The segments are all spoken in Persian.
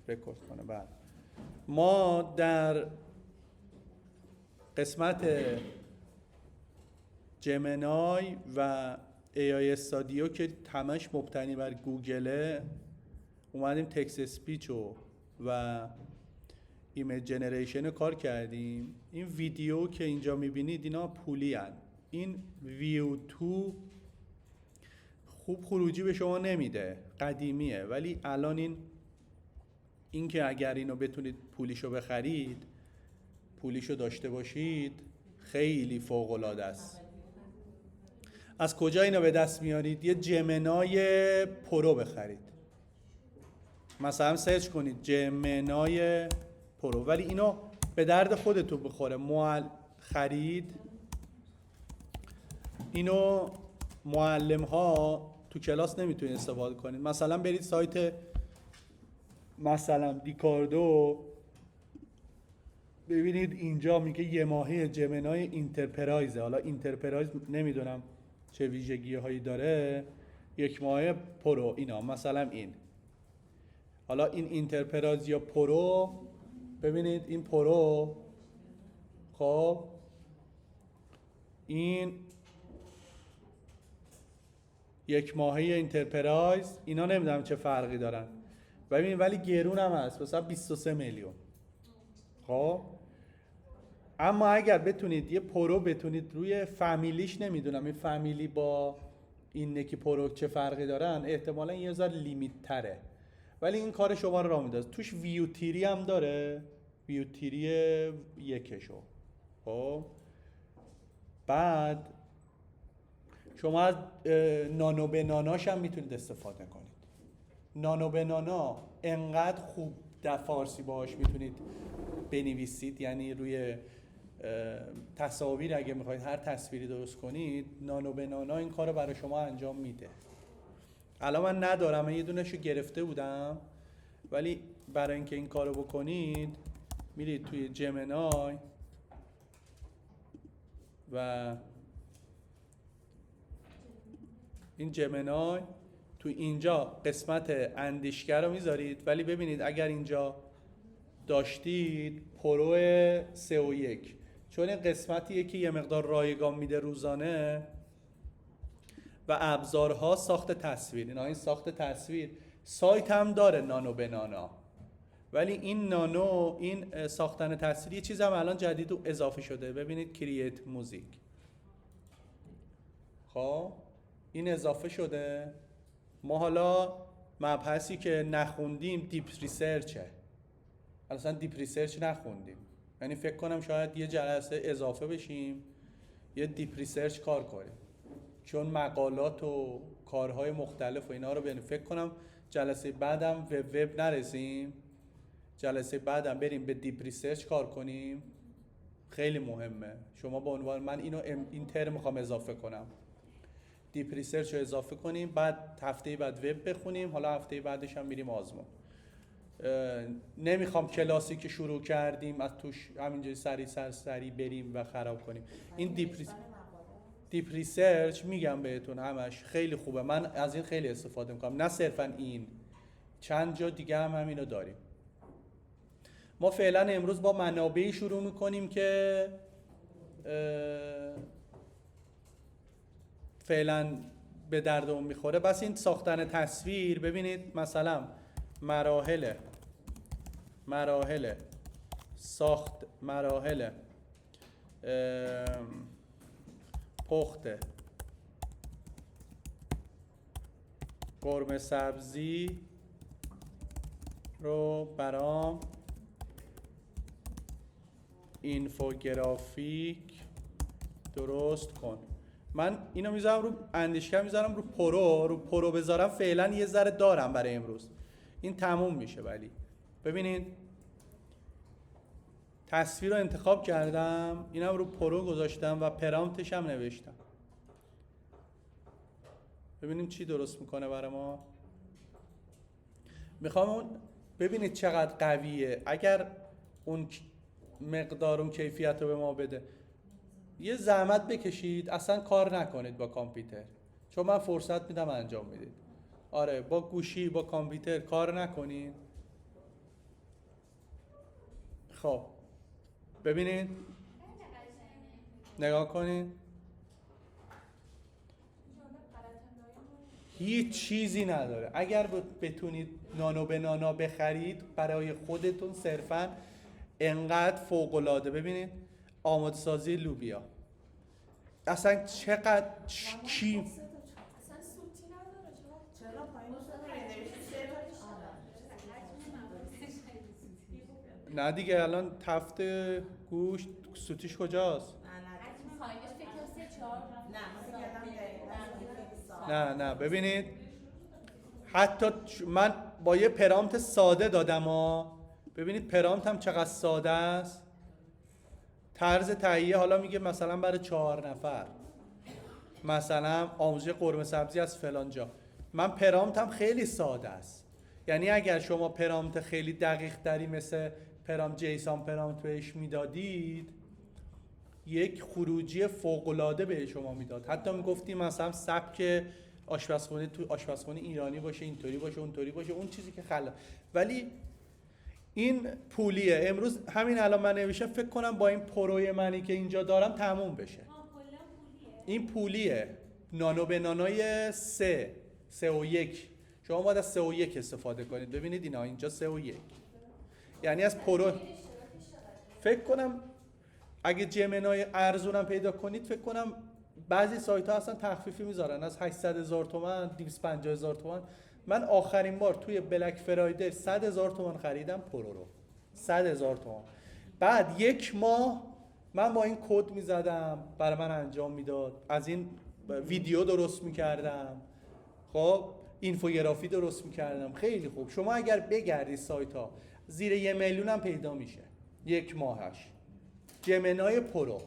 رکورد کنه. بعد ما در قسمت جمنای و AI استادیو که همش مبتنی بر گوگله اومدیم تکست اسپیچ و ایمیج جنریشن رو کار کردیم. این ویدیو که اینجا میبینید اینا پولی هن. این ویو تو خوب خروجی به شما نمیده، قدیمیه، ولی الان این که اگر اینو بتونید پولیشو بخرید، پولیشو داشته باشید، خیلی فوق العاده است. از کجا اینو به دست میارید؟ یه جمنای پرو بخرید، مثلا سرچ کنید جمنای پرو، ولی اینو به درد خودتون بخوره. خرید اینو معلم ها تو کلاس نمیتونید استفاده کنید. مثلا برید سایت مثلا دیکاردو ببینید، اینجا میگه یه ماهه جمنای اینترپرایزه. حالا اینترپرایز نمیدونم چه ویژگی هایی داره. یک ماهه پرو اینا، مثلا این، حالا این اینترپرایز یا پرو، ببینید این پرو، خب این یک ماهه اینترپرایز، اینا نمیدونم چه فرقی دارن. ببینید ولی گرون هم هست، مثلا 23 میلیون. خب اما اگر بتونید یه پرو بتونید روی فامیلیش، نمیدونم این فامیلی با این نکی پرو چه فرقی دارن، احتمالا یه ذره لیمیت تره، ولی این کار شما رو راه میندازه. توش ویو تیری هم داره، ویو تیری یکشو. خب بعد شما از نانو به ناناش هم میتونید استفاده کنید. نانو به نانا انقدر خوب در فارسی باهاش میتونید بنویسید، یعنی روی تصاویر اگه میخواید هر تصویری درست کنید، نانو به نانا این کارو برای شما انجام میده. الان من ندارم، من یه دونهشو گرفته بودم، ولی برای اینکه این کارو بکنید میرید توی جمنای و این جمنای تو اینجا قسمت اندیشگر رو میذارید، ولی ببینید اگر اینجا داشتید پرو 3.1، چون این قسمتیه که یه مقدار رایگان میده روزانه و ابزارها ساخت تصویر. اینا این ساخت تصویر سایت هم داره، نانو به نانا، ولی این نانو، این ساختن تصویر یه چیز هم الان جدید و اضافه شده. ببینید کرییت موزیک، خب این اضافه شده. ما حالا مبحثی که نخوندیم دیپ ریسرچه، اصلا دیپ ریسرچ نخوندیم، یعنی فکر کنم شاید یه جلسه اضافه بشیم یه دیپ ریسرچ کار کنیم، چون مقالات و کارهای مختلف و اینا رو ببینیم. فکر کنم جلسه بعدم وب نرسیم، جلسه بعدم بریم به دیپ ریسرچ کار کنیم. خیلی مهمه. شما به عنوان من اینو این ترم میخوام اضافه کنم، دیپ ریسرچ رو اضافه کنیم، بعد هفته بعد وب بخونیم، حالا هفته بعدش هم میریم آزمون. نمیخوام کلاسی که شروع کردیم از توش همینجوری سری بریم و خراب کنیم. این دیپ ریسرچ میگم بهتون همش خیلی خوبه، من از این خیلی استفاده میکنم، نه صرفا این، چند جا دیگه هم همینو داریم. ما فعلا امروز با منابعی شروع میکنیم که فعلا به دردمون میخوره. بس این ساختن تصویر، ببینید مثلا مراحل پخت قرمه سبزی رو برام اینفوگرافیک درست کن. من اینو میذارم رو اندیشگر، میذارم رو پرو بذارم فعلا یه ذره دارم برای امروز، این تموم میشه. ولی ببینید تصویر رو انتخاب کردم، اینم رو پرو گذاشتم و پرامپتش هم نوشتم. ببینیم چی درست میکنه برای ما. میخوام اون ببینید چقدر قویه. اگر اون مقدار اون کیفیت رو به ما بده، یه زحمت بکشید، اصلا کار نکنید با کامپیوتر، چون من فرصت میدم انجام میدید. آره با گوشی با کامپیوتر کار نکنید، خب ببینید، نگاه کنید، هیچ چیزی نداره. اگر بتونید نانو به نانا بخرید برای خودتون صرفاً انقدر فوق‌العاده. ببینید آماده سازی لوبیا اصلا چقدر کی نه دیگه الان تفت گوشت سوتیش کجاست؟ نه ببینید حتی من با یه پرامپت ساده دادم ها، ببینید پرامپت هم چقدر ساده است. طرز تهیه حالا میگه مثلا برای 4 نفر، مثلا آموزش قرمه سبزی از فلان جا. من پرامپتم خیلی ساده است، یعنی اگر شما پرامپت خیلی دقیق تری مثل پرامپت جیسون پرامپت بهش میدادید یک خروجی فوق‌العاده به شما میداد. حتی میگفتیم مثلا سبک آشپزخونه تو آشپزخونه ایرانی باشه، اینطوری باشه، اونطوری باشه، اون چیزی که خلا. ولی این پولیه. امروز همین الان من نوشتم فکر کنم با این پروی منی که اینجا دارم تموم بشه. این پولیه، نانو به نانای 3 و 1. شما باید از 3 و 1 استفاده کنید. ببینید اینا اینجا 3 و 1، یعنی از پرو فکر کنم اگه جمنای ارزونم پیدا کنید فکر کنم بعضی سایت ها اصلا تخفیفی میذارن از 800,000 تومان 250,000 تومان. من آخرین بار توی بلک فرایدی 100,000 تومان خریدم پرو رو، 100,000 تومان. بعد 1 ماه من با این کد میزدم برای من انجام میداد، از این ویدیو درست میکردم، خب اینفوگرافی درست میکردم، خیلی خوب. شما اگر بگردی سایت ها زیر 1 میلیون هم پیدا میشه 1 ماهش جمنای پرو.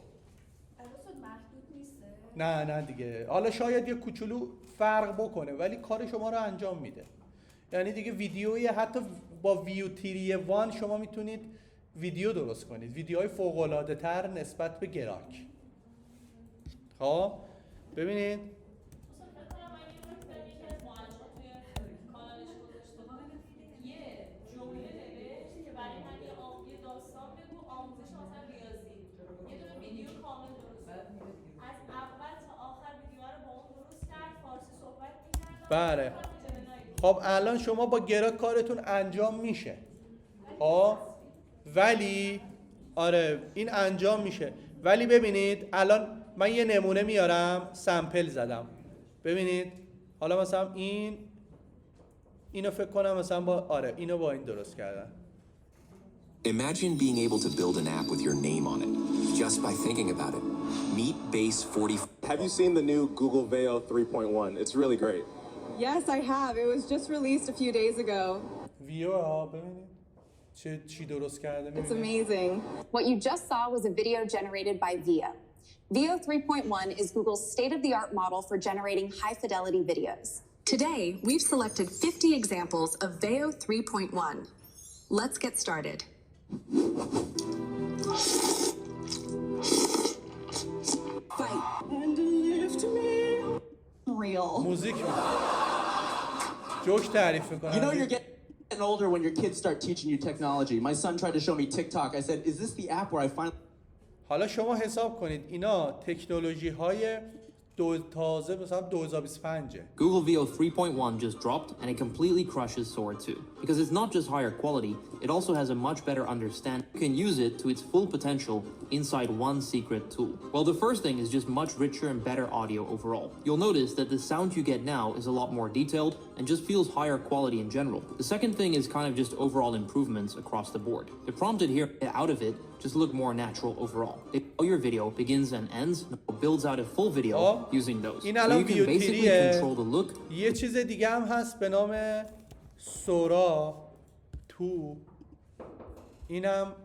نه دیگه، حالا شاید یه کوچولو فرق بکنه ولی کار شما رو انجام میده. یعنی دیگه ویدیویی حتی با ویو تیری وان شما میتونید ویدیو درست کنید، ویدیوهای فوق‌العاده تر نسبت به گراک. خب ببینید بله. خب الان شما با گراک کارتون انجام میشه، ولی آره این انجام میشه. ولی ببینید الان من یه نمونه میارم، سمپل زدم. ببینید حالا مثلا اینو فکر کنم مثلا با اینو با این درست کردم. Imagine being able to build an app with your name on it, just by thinking about it. Meet Base 40. Have you seen the new Google Veo 3.1? It's really great. Yes, I have. It was just released a few days ago. ویو ببینید چی درست کرده. It's amazing. What you just saw was a video generated by Veo. Veo 3.1 is Google's state-of-the-art model for generating high-fidelity videos. Today, we've selected 50 examples of Veo 3.1. Let's get started. Fight. And lift me. Real. موزیک جوش تعریف میکنم. You know you're getting older when your kids start teaching you technology. My son tried to show me TikTok. I said, "Is this the app where I finally..." حالا شما حساب کنید اینا تکنولوژی های تازه مثلا 2025. Google Veo 3.1 just dropped and it completely crushes Sora 2. Because it's not just higher quality, it also has a much better understanding. You can use it to its full potential inside one secret tool. Well, the first thing is just much richer and better audio overall. You'll notice that the sound you get now is a lot more detailed and just feels higher quality in general. The second thing is kind of just overall improvements across the board. The prompt here out of it just look more natural overall. Your video begins and ends, builds out a full video using those. So you can basically control the look. یه چیز دیگه هم هست به نام سورا 2. اینم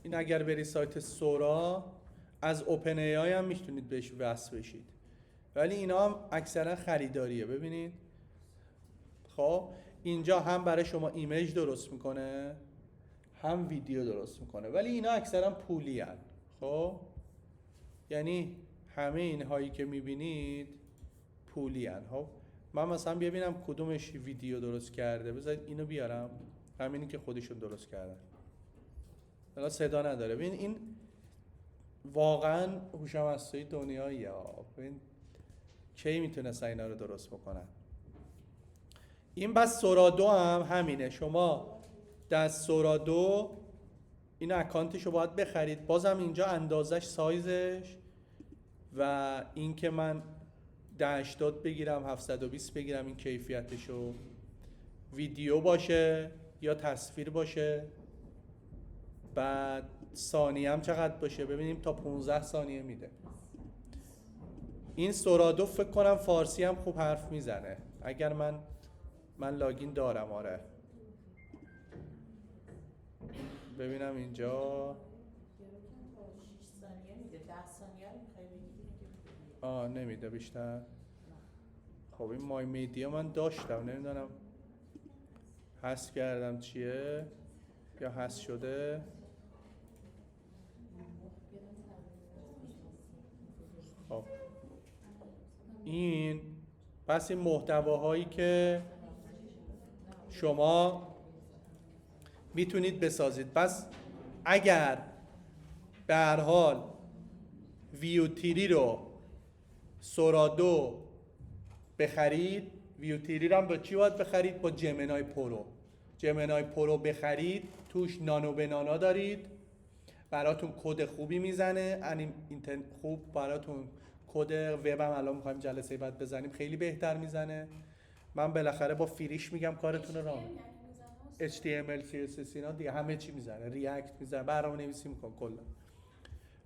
این اگر بری سایت سورا از اوپن ای آی هم میتونید بهش وصل بشید، ولی اینا هم اکثرا خریداریه. ببینید خب اینجا هم برای شما ایمیج درست میکنه هم ویدیو درست میکنه، ولی اینا اکثرا پولی هن. خب یعنی همه این هایی که میبینید پولی هن. خب من مثلا ببینم کدومش ویدیو درست کرده، بذارید اینو بیارم، همینی که خودشون درست کردن. حالا صدا نداره. ببین این واقعا هوش مصنوعی دنیاییه. ببین کی میتونستن اینا رو درست بکنن. این بس سورا 2 هم همینه. شما در سورا 2 این اکانتشو باید بخرید. بازم اینجا اندازش، سایزش و این که من 1080 بگیرم 720 بگیرم، این کیفیتشو، ویدیو باشه یا تصویر باشه، بعد ثانیه هم چقدر باشه ببینیم، تا 15 ثانیه میده. این سورا 2 فکر کنم فارسی هم خوب حرف میزنه اگر من لاگین دارم. آره ببینم اینجا نمیده بیشتر. خب این مای میدیا من داشتم، نمیدونم حذف کردم چیه یا حذف شده. خب این پس این محتواهایی که شما میتونید بسازید. پس اگر به هر حال ویو تیری رو سورا 2 بخرید، ویو تیری رو هم با چی باید بخرید؟ با جمنای پرو. جمنای پرو بخرید، توش نانو به نانا دارید، براتون کد خوبی میزنه، خوب براتون کد وب هم الان میخوایم جلسه بعد بزنیم خیلی بهتر میزنه. من بالاخره با فریش میگم کارتون رو راه HTML CSS اینا دیگه همه چی میزنه، ریاکت میزنه، برنامه‌نویسی میکنه، کلا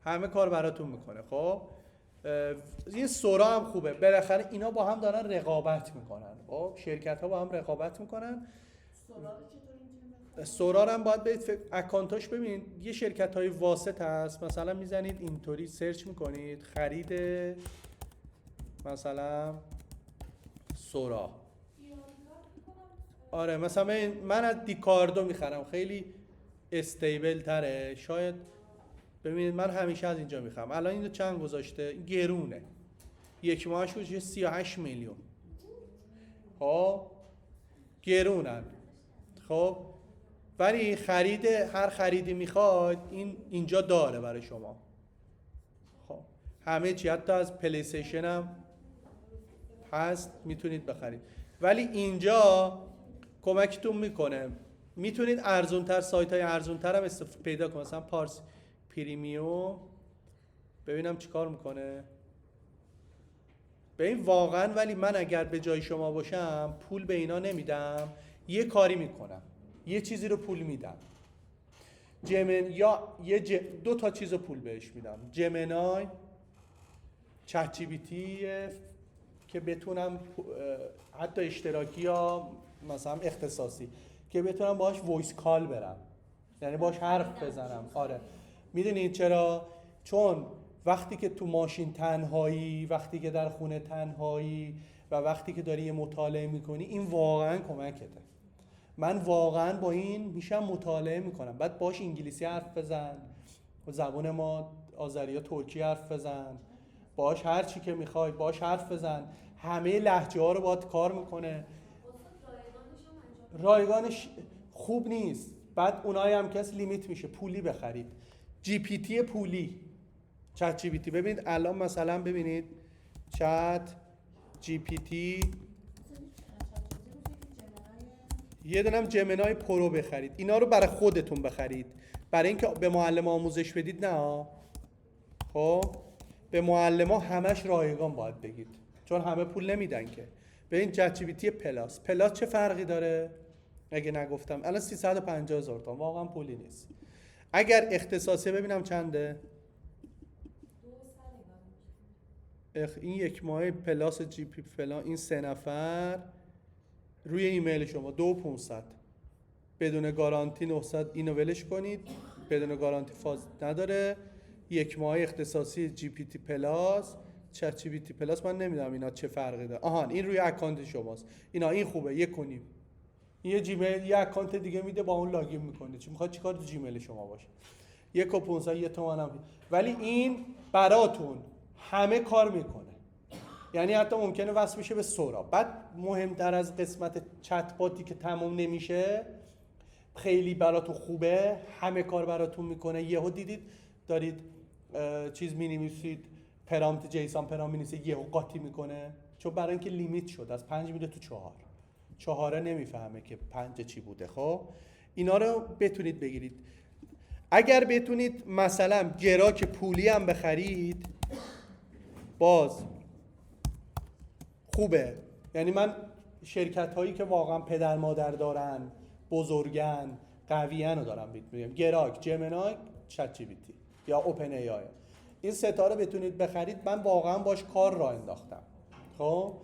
همه کار براتون میکنه. خب یه سورا هم خوبه، بالاخره اینا با هم دارن رقابت میکنن. خب شرکت ها با هم رقابت میکنن. سورا هم باید برید اکانتاش ببینید. یه شرکت های واسط هست، مثلا میزنید اینطوری سرچ میکنید خرید مثلا سورا. آره مثلا من از دیکاردو میخرم، خیلی استیبل تره. شاید ببینید من همیشه از اینجا میخرم. الان اینو چند گذاشته؟ این گرونه، یک ماهش بشه 38 میلیون. خب گرونن. خب ولی خرید هر خریدی میخواد اینجا داره برای شما. خب همه چی، حتی از پلی استیشن هم هست میتونید بخرید. ولی اینجا کمکتون میکنه، میتونید ارزونتر، سایت های ارزونتر هم پیدا کنید. مثلا پارس پریمیوم ببینم چیکار میکنه. ببین واقعا ولی من اگر به جای شما باشم پول به اینا نمیدم، یه کاری میکنم، یه چیزی رو پول میدم. یا دو تا چیز رو پول بهش میدم. جمنای، چت جی پی تی که بتونم حتی اشتراکی یا مثلا اختصاصی که بتونم باهاش وایس کال برم، یعنی باهاش حرف بزنم. آره میدونید چرا؟ چون وقتی که تو ماشین تنهایی، وقتی که در خونه تنهایی و وقتی که داری یه مطالعه میکنی، این واقعا کمکته. من واقعا با این میشم مطالعه میکنم. بعد باش انگلیسی حرف بزن، زبان ما آذریا ترکی حرف بزن، باش هر چی که میخوای باش حرف بزن. همه لهجه ها رو باید کار میکنه. رایگانش خوب نیست. بعد اونایی هم که لیمیت میشه پولی بخرید. جی پی تی پولی، چت جی پی تی. ببینید الان مثلا ببینید چت جی پی تی، یه دونم جمنای پرو بخرید. اینا رو برای خودتون بخرید، برای اینکه به معلم آموزش بدید نه. خب به معلم ها همش رایگان باید بگید، چون همه پول نمیدن که. ببین چت جی پی تی پلاس چه فرقی داره؟ اگه نگفتم الان 350,000 تومان، واقعا پولی نیست. اگر اختصاصی ببینم چنده؟ این یک ماه پلاس جی پی فلان، این 3 نفر روی ایمیل شما 2500 بدون گارانتی 900. اینو ولش کنید، بدون گارانتی فاز نداره. یک ماه اختصاصی جی پی تی پلاس، چت جی پی تی پلاس. من نمیدونم اینا چه فرقی داره. آهان این روی اکانت شماست. این خوبه، 1.5. یه جیمیل یه اکانت دیگه میده، با اون لاگین میکنه. چون میخواد چیکار تو جیمیل شما باشه. 1.500 یه تومن هم. ولی این براتون همه کار میکنه. یعنی حتی ممکنه وصل بشه به سورا. بعد مهمتر از قسمت چت باتی که تموم نمیشه، خیلی براتون خوبه، همه کار براتون میکنه، یهو دیدید دارید چیز مینویسید، پرامپت جیسون پرام مینویسید، یهو قاطی میکنه، چون برای اینکه لیمیت شد از 5 میره تو 4 نمیفهمه که 5 چی بوده. خب اینا رو بتونید بگیرید. اگر بتونید مثلا گراک پولی هم بخرید باز خوبه. یعنی من شرکت هایی که واقعا پدر مادر دارن، بزرگن، قویان رو دارم میگم، گراک، جمنای، چت جی پی تی یا اوپن ای آی، این ستا رو بتونید بخرید. من واقعا باش کار راه انداختم. خب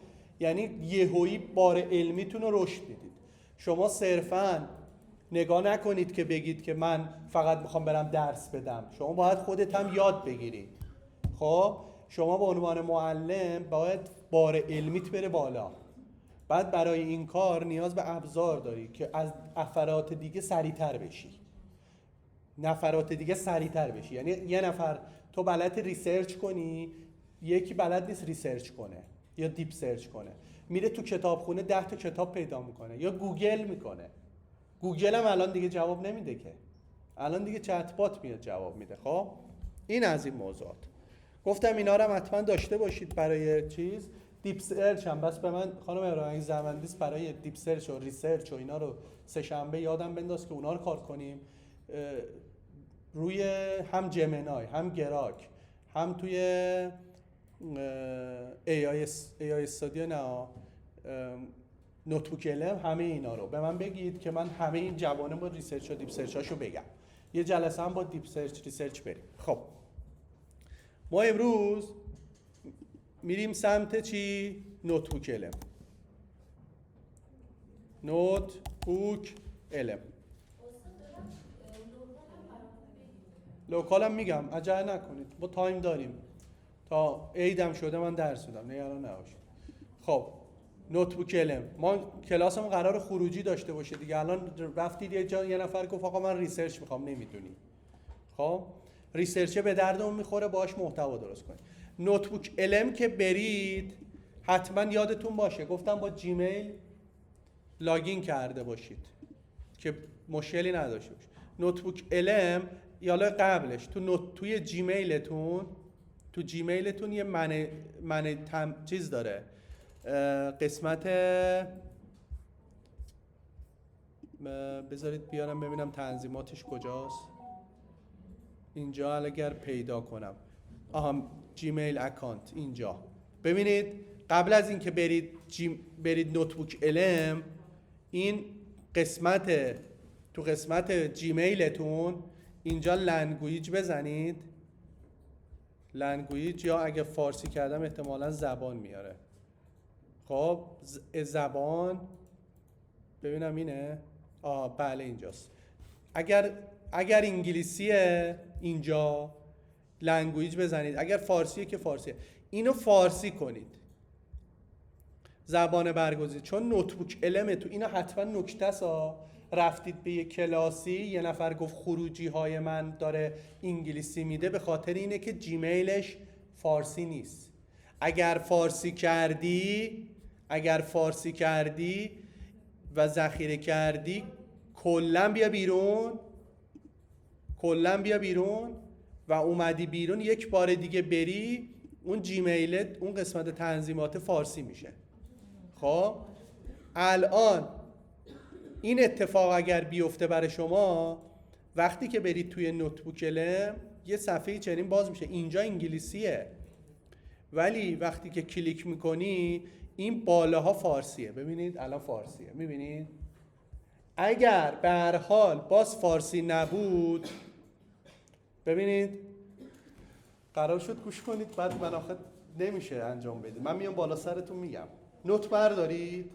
یعنی یهویی بار علمیتون رو رشد میدید. شما صرفاً نگاه نکنید که بگید که من فقط میخوام برم درس بدم. شما باید خودت هم یاد بگیری. خب شما به عنوان معلم باید بار علمیت بره بالا. بعد برای این کار نیاز به ابزار داری که از نفرات دیگه سریعتر بشی. یعنی یه نفر تو بلد ریسرچ کنی، یکی بلد نیست ریسرچ کنه یا دیپ سرچ کنه، میره تو کتابخونه 10 تا کتاب پیدا میکنه یا گوگل میکنه. گوگل هم الان دیگه جواب نمیده که، الان دیگه چت بات میاد جواب میده. خب این از این موضوعات گفتم، اینا رو هم حتما داشته باشید برای چیز دیپ سرچ هم. بس به من خانم ابراهیمی زمندیس برای دیپ سرچ و ریسرچ و اینا رو سه شنبه یادم بنداز که اونا رو کار کنیم روی هم جمنای، هم گراک، هم توی ای آی استودیو، نه نوتبوک علم، همه اینا رو به من بگید که من همه این جوانب با ریسرچ و دیپ سرچ هاشو بگم. یه جلسه هم با دیپ سرچ ریسرچ بریم. خب ما امروز میریم سمت چی؟ نوتبوک علم. نوتبوک علم. لوکال هم میگم، عجله نکنید، ما تایم داریم، تا عیدم شده من درس میدم، نگران نباشید. خب نوتبوک علم، ما کلاسمون قرار خروجی داشته باشه دیگه. الان رفتید یه جا، یه نفر گفت آقا من ریسرچ میخوام، نمیدونی. خب ریسرچ به دردمون میخوره، باهاش محتوا درست کنید. نوتبوک علم که برید حتما یادتون باشه گفتم با جیمیل لاگین کرده باشید که مشکلی نداشته باشید. نوتبوک علم یالا قبلش توی جیمیلتون یه چیز داره، قسمت، بذارید بیارم ببینم تنظیماتش کجاست. اینجا اگر پیدا کنم، جیمیل اکانت اینجا ببینید. قبل از اینکه برید نوتبوک علم، این تو قسمت جیمیلتون اینجا لنگویج بزنید، لنگویج، یا اگه فارسی کردم احتمالا زبان میاره. خب زبان ببینم اینه، بله اینجاست. اگر انگلیسیه اینجا لنگویج بزنید، اگر فارسیه که فارسیه. اینو فارسی کنید، زبان برگزید، چون نوتبوک علم تو اینا حتما نکته سا. رفتید به یه کلاسی، یه نفر گفت خروجی های من داره انگلیسی میده، به خاطر اینه که جیمیلش فارسی نیست. اگر فارسی کردی و ذخیره کردی، کلا بیا بیرون و اومدی بیرون، یک بار دیگه بری اون جیمیلت، اون قسمت تنظیمات فارسی میشه. خب الان این اتفاق اگر بیفته برای شما، وقتی که برید توی نوتبوک علم یه صفحه چنین باز میشه، اینجا انگلیسیه ولی وقتی که کلیک میکنی این بالاها فارسیه. ببینید الان فارسیه، میبینید؟ اگر به هر حال باز فارسی نبود، ببینید قرار شد گوش کنید، بعد من آخه نمیشه انجام بدید، من میام بالا سرتون میگم. نوت بردارید؟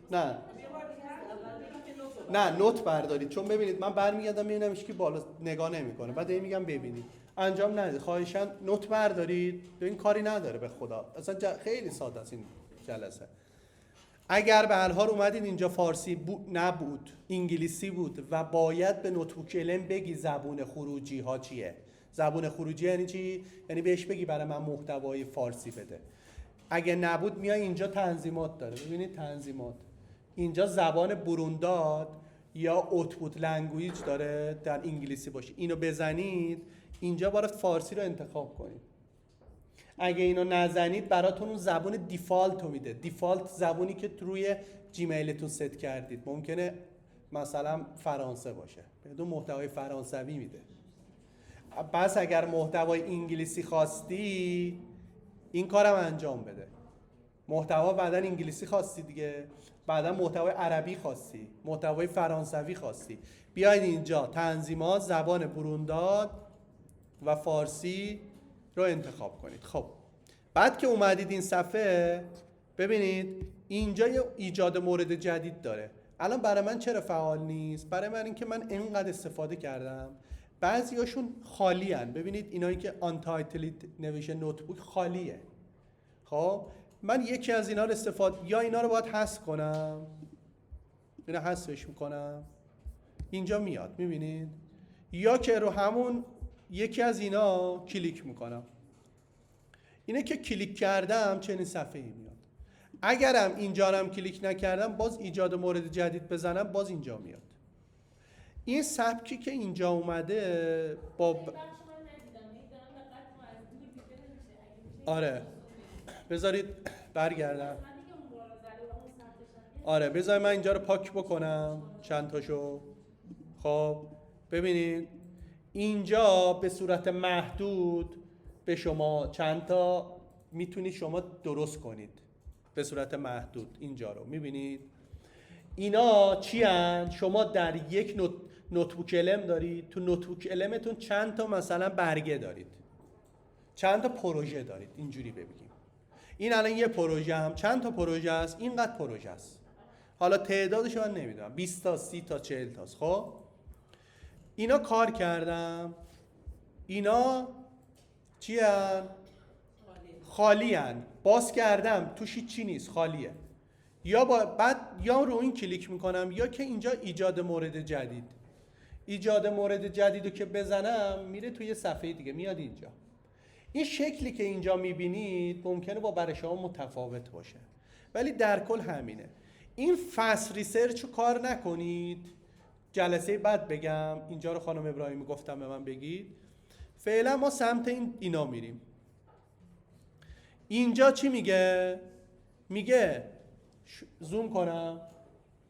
نه نوت بردارید، چون ببینید من برمیگردم میبینم که بالا نگاه نمیکنه، بعد میگم ببینید، انجام ندید. خواهشاً نوت بردارید، این کاری نداره به خدا، اصلا خیلی ساده است این جلسه. اگر به هر حال اومدید اینجا فارسی نبود، انگلیسی بود و باید به نوتبوک علم بگی زبون خروجی ها چیه. زبون خروجی یعنی چی؟ یعنی بهش بگی برای من محتوای فارسی بده. اگه نبود میای اینجا تنظیمات داره، ببینید تنظیمات، اینجا زبان برونداد یا اوتپوت لنگویج داره در انگلیسی باشه، اینو بزنید اینجا باید فارسی رو انتخاب کنید. اگه اینو نزنید براتون اون زبان دیفالت رو میده، دیفالت زبونی که روی جیمیلتون ست کردید. ممکنه مثلا فرانسه باشه، بدون محتوای فرانسوی میده. پس اگر محتوای انگلیسی خواستی این کارم انجام بده. محتوا بعداً انگلیسی خواستی دیگه، بعداً محتوای عربی خواستی، محتوای فرانسوی خواستی، بیاید اینجا تنظیمات زبان برونداد و فارسی رو انتخاب کنید. خب بعد که اومدید این صفحه ببینید اینجا یه ایجاد مورد جدید داره. الان برای من چرا فعال نیست؟ برای من اینکه من اینقدر استفاده کردم بعضیاشون خالی هن. ببینید اینایی که Untitled نوشته نوتبوک خالیه. خب من یکی از اینا رو یا اینا رو باید حذف کنم، اینا حذفش میکنم، اینجا میاد میبینید، یا که رو همون یکی از اینا کلیک میکنم. اینه که کلیک کردم چنین صفحه‌ای میاد. اگرم اینجا رو هم کلیک نکردم باز ایجاد مورد جدید بزنم باز اینجا میاد. این سبکی که اینجا اومده با آره بذارید برگردم. آره بذارید من اینجا رو پاک بکنم چند تاشو. خب ببینید اینجا به صورت محدود به شما چند تا میتونید شما درست کنید به صورت محدود. اینجا رو میبینید اینا چی هن؟ شما در یک نوتبوک الم دارید، تو نوتبوک المتون چند تا مثلا برگه دارید، چند تا پروژه دارید. اینجوری ببینیم این الان یه پروژه هم چند تا پروژه است، اینقدر پروژه است. حالا تعدادش من نمیدونم 20 تا 30 تا 40 تاست. خب اینا کار کردم، اینا چی هن؟ خالی هن. باز کردم توش چی نیست، خالیه. یا بعد یا رو این کلیک میکنم یا که اینجا ایجاد مورد جدید. ایجاد مورد جدید رو که بزنم میره توی صفحه دیگه میاد اینجا. این شکلی که اینجا میبینید ممکنه با برای شما متفاوت باشه ولی در کل همینه. این فست ریسرچ رو کار نکنید، جلسه بعد بگم. اینجا رو خانم ابراهیمی گفتم به من بگید. فعلا ما سمت اینا میریم. اینجا چی میگه؟ میگه زوم کنم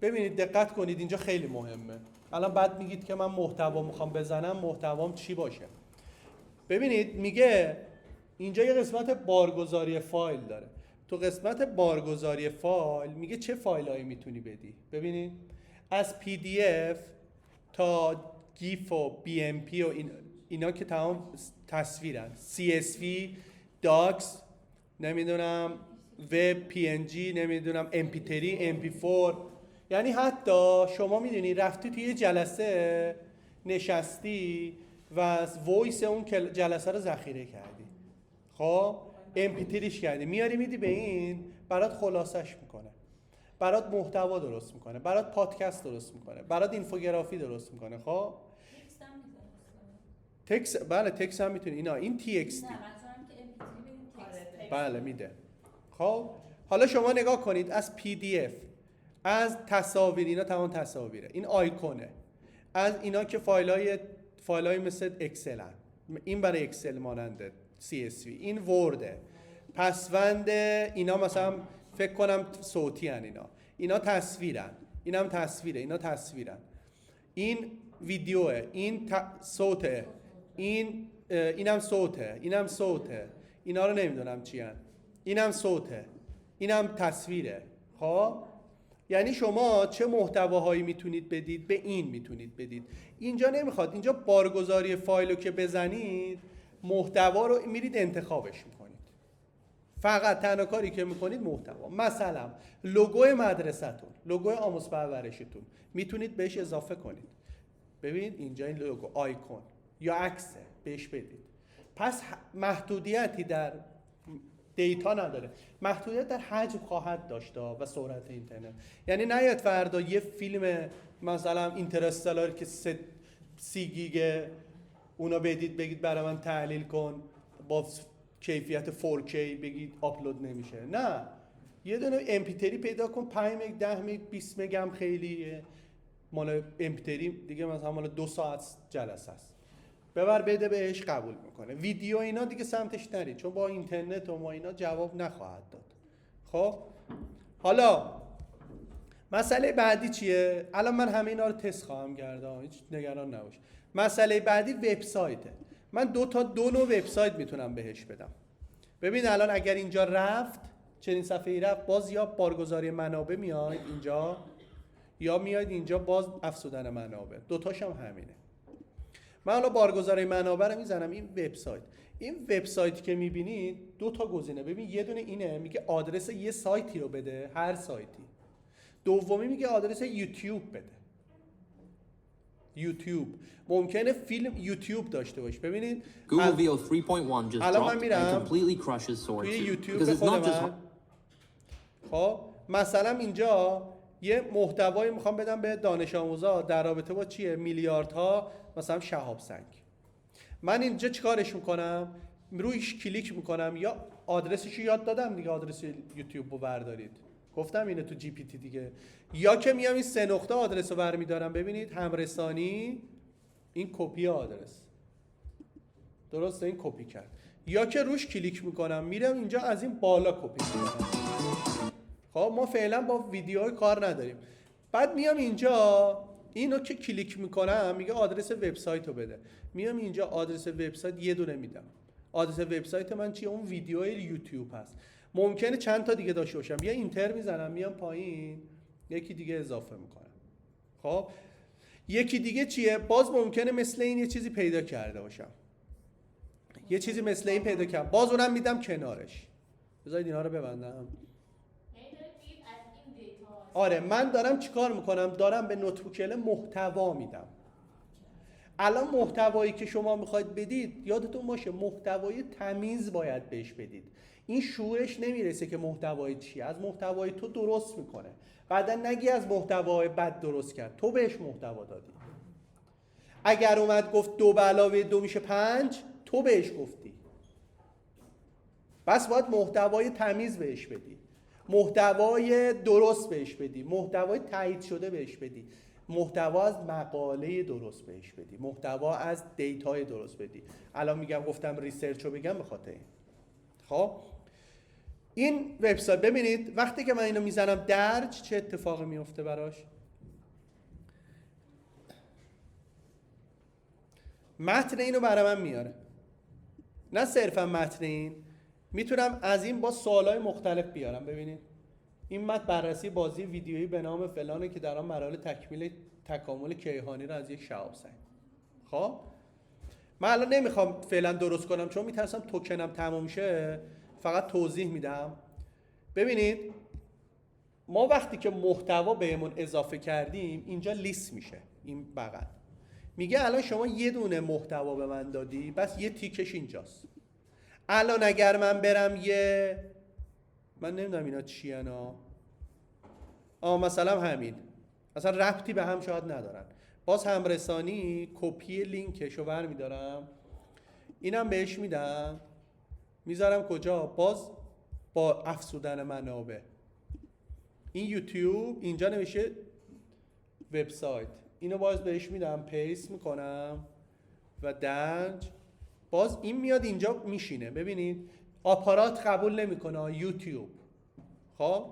ببینید دقت کنید اینجا خیلی مهمه. الان بعد میگید که من محتوا میخوام بزنم، محتوام چی باشه؟ ببینید میگه اینجا یه قسمت بارگذاری فایل داره. تو قسمت بارگذاری فایل میگه چه فایلایی میتونی بدی. ببینید از PDF تا گیف و BMP و اینا که تمام تصویرن، CSV، داکس، نمیدونم وب PNG، نمیدونم MP3، MP4. یعنی حتی شما میدونی رفتی توی یه جلسه نشستی و وایس اون جلسه رو ذخیره کردی، خب MP3ش کردی، میاری میدی به این، برات خلاصش میکنه، برات محتوا درست میکنه، برات پادکست درست میکنه، برات اینفوگرافی درست میکنه. خب تکس، بله تکس هم میتونی. این TXT بله میده. خب حالا شما نگاه کنید از PDF، از تصاویر، اینا تمام تصاویره، این آیکونه، از اینا که فایلای مثل اکسل هن. این برای اکسل ماننده CSV، این ورده، پسوند، اینا مثلا فکر کنم صوتی هن، اینا تصویرن، اینم تصویره، اینا تصویرن، این ویدیوه، این صوته، اینم صوته، اینم صوته، اینا رو نمیدونم چی هن، اینم صوته، اینم تصویره. خب یعنی شما چه محتواهایی میتونید بدید؟ به این میتونید بدید. اینجا نمیخواد، اینجا بارگذاری فایل رو که بزنید محتوا رو میرید انتخابش میکنید. فقط تنها کاری که میکنید محتوا. مثلا لوگو مدرسه‌تون، لوگو آموزش پرورشتون میتونید بهش اضافه کنید. ببینید اینجا این لوگو آیکون یا عکسه، بهش بدید. پس محدودیتی در دیتا نداره، محدودیت در حجم خواهد داشت و سرعت اینترنت. یعنی نیاد فردا یه فیلم مثلا اینترستلار که 30 گیگ اونا بدید بگید برای من تحلیل کن با کیفیت 4K بگید آپلود نمیشه. نه، یه دونه MP3 پیدا کن، 5 مگ، 10 مگ، 20 مگ هم خیلیه، مال امپتری دیگه مثلا مال 2 ساعت جلسه است، ببر بده بهش قبول میکنه. ویدیو اینا دیگه سمتش نرید چون با اینترنت و ما اینا جواب نخواهد داد. خب حالا مسئله بعدی چیه؟ الان من همه اینا رو تست خواهم کرد، هیچ نگران نباش. مسئله بعدی وبسایته. من دو نوع وبسایت میتونم بهش بدم. ببین الان اگر اینجا رفت، چنین صفحه‌ای رفت، باز یا بارگذاری منابع میاد اینجا یا میاد اینجا باز افزودن منابع، دوتاش هم همینه. من حالا بارگذاری منابع رو میزنم این وبسایت. این وبسایتی که میبینید 2 تا گزینه، ببین یه دونه اینه میگه آدرس یه سایتی رو بده، هر سایتی. دومی میگه آدرس یوتیوب بده. یوتیوب ممکنه فیلم یوتیوب داشته باش. ببینید Google Veo 3.1 just الان من dropped and میرم it completely crushes Sora 2 توی یوتیوب because it's خود not just من. خب مثلا اینجا یه محتوایی میخوام بدم به دانش آموزا در رابطه با چیه؟ میلیاردها مثلا شهاب سنگ. من اینجا چیکارش میکنم؟ رویش کلیک میکنم، یا آدرسش رو یاد دادم دیگه، آدرس یوتیوب رو بردارید، گفتم اینه تو جی پی تی دیگه. یا که میام این 3 نقطه آدرس رو برمیدارم، ببینید همرسانی، این کپی آدرس، درسته این کپی کرد. یا که روش کلیک میکنم میرم اینجا از این بالا کپی میکنم. خب ما فعلا با ویدیوهای کار نداریم. بعد میام اینجا اینو که کلیک میکنم میگه آدرس وبسایت رو بده، میام اینجا آدرس وبسایت یه دونه میدم. آدرس وبسایت من چیه؟ اون ویدیوهای یوتیوب هست. ممکنه چند تا دیگه داشته باشم، یه اینتر میزنم میام پایین یکی دیگه اضافه میکنم. خب یکی دیگه چیه؟ باز ممکنه مثل این یه چیزی پیدا کرده باشم، یه چیزی مثل این پیدا کردم، باز اونم میدم کنارش. بذارید اینا رو ببندم. آره من دارم چیکار میکنم؟ دارم به نوتبوکل محتوا میدم. الان محتوایی که شما میخواید بدید یادتون باشه محتوای تمیز باید بهش بدید. این شعورش نمیرسه که محتوای چیه، از محتوای تو درست میکنه، بعدا نگی از محتوای بد درست کرد، تو بهش محتوا دادی. اگر اومد گفت 2 به علاوه 2 میشه 5، تو بهش گفتی. بس باید محتوای تمیز بهش بدی، محتوای درست بهش بدی، محتوای تایید شده بهش بدی، محتوا از مقاله درست بهش بدی، محتوا از دیتای درست بدی. الان میگم گفتم ریسرچ رو بگم به خاطر این. خب این وبسایت ببینید وقتی که من اینو میزنم درج چه اتفاقی میفته براش؟ متن اینو برای من میاره. نه صرفا متن این، میتونم از این با سوالای مختلف بیارم. ببینید این متن بررسی بازی ویدیویی به نام فلانه که در آن مراحل تکامل کیهانی را از یک شهاب سنگ. خب من الان نمیخوام فعلا درست کنم چون میترسم توکنم تموم شه، فقط توضیح میدم. ببینید ما وقتی که محتوا بهمون اضافه کردیم اینجا لیست میشه، این بغل میگه الان شما یه دونه محتوا به من دادی، بس یه تیکش اینجاست. الان اگر من برم من نمیدونم اینا چی انا مثلا همین، اصلا ربطی به هم شاید ندارن، باز همرسانی کپی لینکش رو برمیدارم اینم بهش میدم میذارم کجا؟ باز با افزودن منابع. این یوتیوب اینجا نمیشه وبسایت، اینو باز بهش میدم پیست میکنم و درج، باز این میاد اینجا میشینه. ببینید آپارات قبول نمیکنه یوتیوب. خب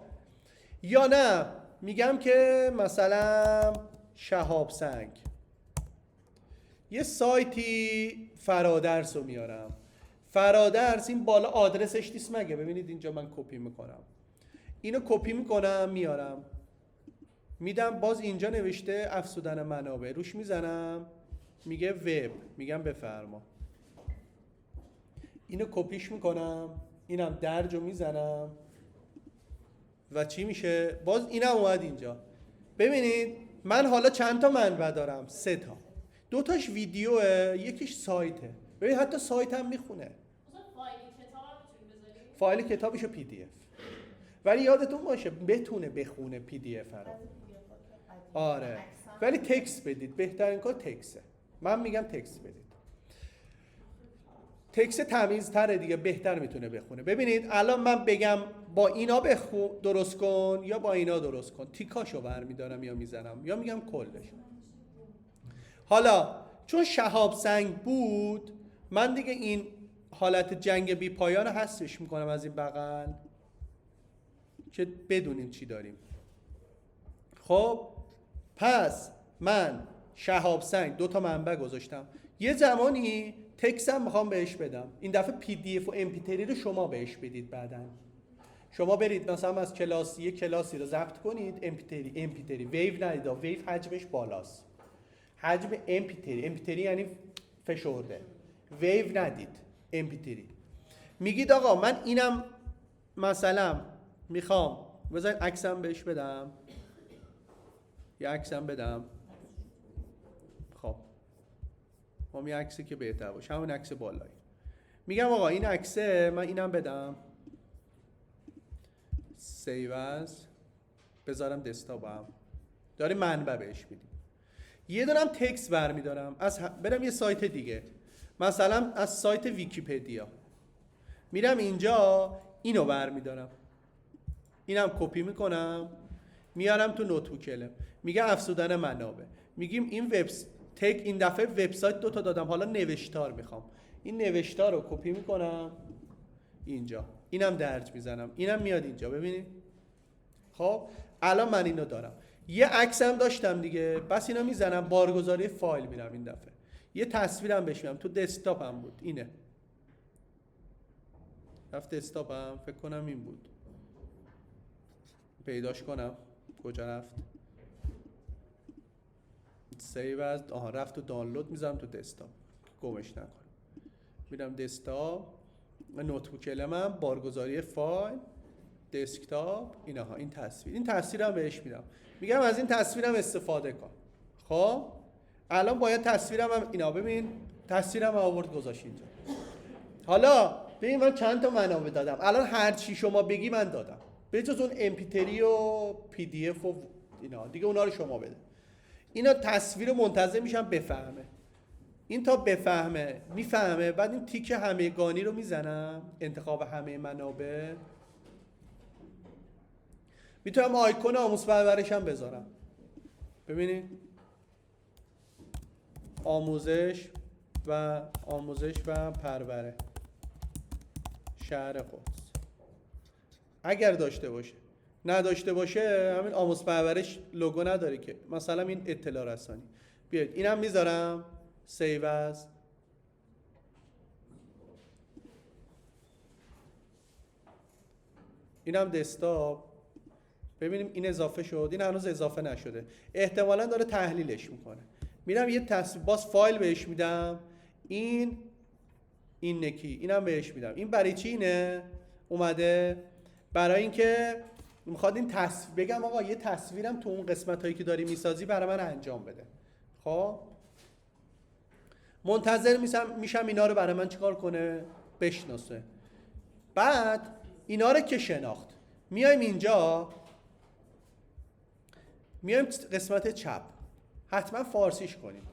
یا نه میگم که مثلا شهاب سنگ یه سایتی فرادرس رو میارم، فرادرس این بالا آدرسش نیست مگه؟ ببینید اینجا من کپی میکنم، اینو کپی میکنم میارم میدم، باز اینجا نوشته افزودن منابع، روش میزنم میگه وب، میگم بفرما، اینو کپیش میکنم اینم درج رو میزنم و چی میشه؟ باز اینم اومد اینجا. ببینید من حالا چند تا منبع دارم؟ 3 تا، 2 تاش ویدیوه یکیش سایته. ببین حتی سایت هم میخونه، فایل کتابشو پی دی اف، ولی یادتون باشه بتونه بخونه پی دی اف رو. آره ولی تکست بدید، بهترین کار تکسته. من میگم تکست بدید. تکس تمیزتره دیگه، بهتر میتونه بخونه. ببینید الان من بگم با اینا درست کن یا با اینا درست کن، تیکاشو برمیدارم یا میزنم یا میگم کلش. حالا چون شهاب سنگ بود، من دیگه این حالت جنگ بی پایان رو حذفش میکنم از این بغل که بدونیم چی داریم. خب پس من شهاب سنگ 2 تا منبع گذاشتم. یه زمانی تکسم میخوام بهش بدم. این دفعه پی دی اف و ام پی 3 رو شما بهش بدید. بعداً شما برید مثلا از کلاسی کلاسی رو ضبط کنید، ام پی 3 ویو ندید. ویو حجمش بالاست. حجم ام پی 3 یعنی فشرده. ویو ندید، ام پی 3. میگید آقا من اینم مثلا میخوام بذارید عکسم بهش بدم. یه عکسم بدم. خب هم یه عکسی که بهتر باشه، همون عکس بالایی. میگم آقا این عکسه من اینم بدم، سیو از، بذارم دسکتاپم، داریم منبع بهش میدیم. یه دونم تکست برمیدارم برم یه سایت دیگه، مثلا از سایت ویکی‌پدیا میرم اینجا، اینو برمیدارم، اینم کپی میکنم میارم تو نوتبوک. میگه افزودن منابع. میگیم این این دفعه وبسایت 2 تا دادم، حالا نوشتار میخوام. این نوشتار رو کپی میکنم اینجا، اینم درج میزنم، اینم میاد اینجا. ببینید خب الان من اینو دارم. یه عکسم داشتم دیگه، بس اینو میزنم بارگذاری فایل میرم. این دفعه یه تصویرم بهش میدم، تو دسکتاپم بود، اینه رفت دسکتاپم، فکر کنم این بود، پیداش کنم کجا رفت، سیو از، رفت تو دانلود، میذارم تو دسکتاپ گمش نکنم. میرم دسکتاپ، نوتبوک من، بارگذاری فایل، دسکتاپ، اینها، این تصویرم بهش میدم. میگم از این تصویرم استفاده کن. خب الان باید تصویرم هم اینا، ببین تصویرم آورد گذاشت اینجا. حالا ببین من چند تا منابع دادم، الان هر چی شما بگی من دادم، به جز اون ام پی 3 و پی دی اف و اینا دیگه، اونا رو شما بده. اینا تصویر منتظر میشم بفهمه. این تا بفهمه میفهمه، بعد این تیک همگانی رو میزنم، انتخاب همه منابع. میتونم آیکون آموز پرورش هم بذارم. ببینید آموزش و پرورش شهر قدس، اگر داشته باشه. نداشته باشه همین آموز پرورش لوگو نداره که، مثلا این اطلاع رسانی. بیاید اینم میذارم، سیو از، اینم دسکتاپ. ببینیم این اضافه شد، این هنوز اضافه نشده، احتمالاً داره تحلیلش میکنه. میرم یه باز فایل بهش میدم، این نکی، اینم بهش میدم. این برای چی اینه اومده؟ برای اینکه میخواد این بگم آقا یه تصویرم تو اون قسمت هایی که داری میسازی برای من انجام بده. خب منتظر میشم اینا رو برای من چیکار کنه؟ بشناسه. بعد اینا رو که شناخت، میایم اینجا، میایم قسمت چپ، حتما فارسیش کنیم.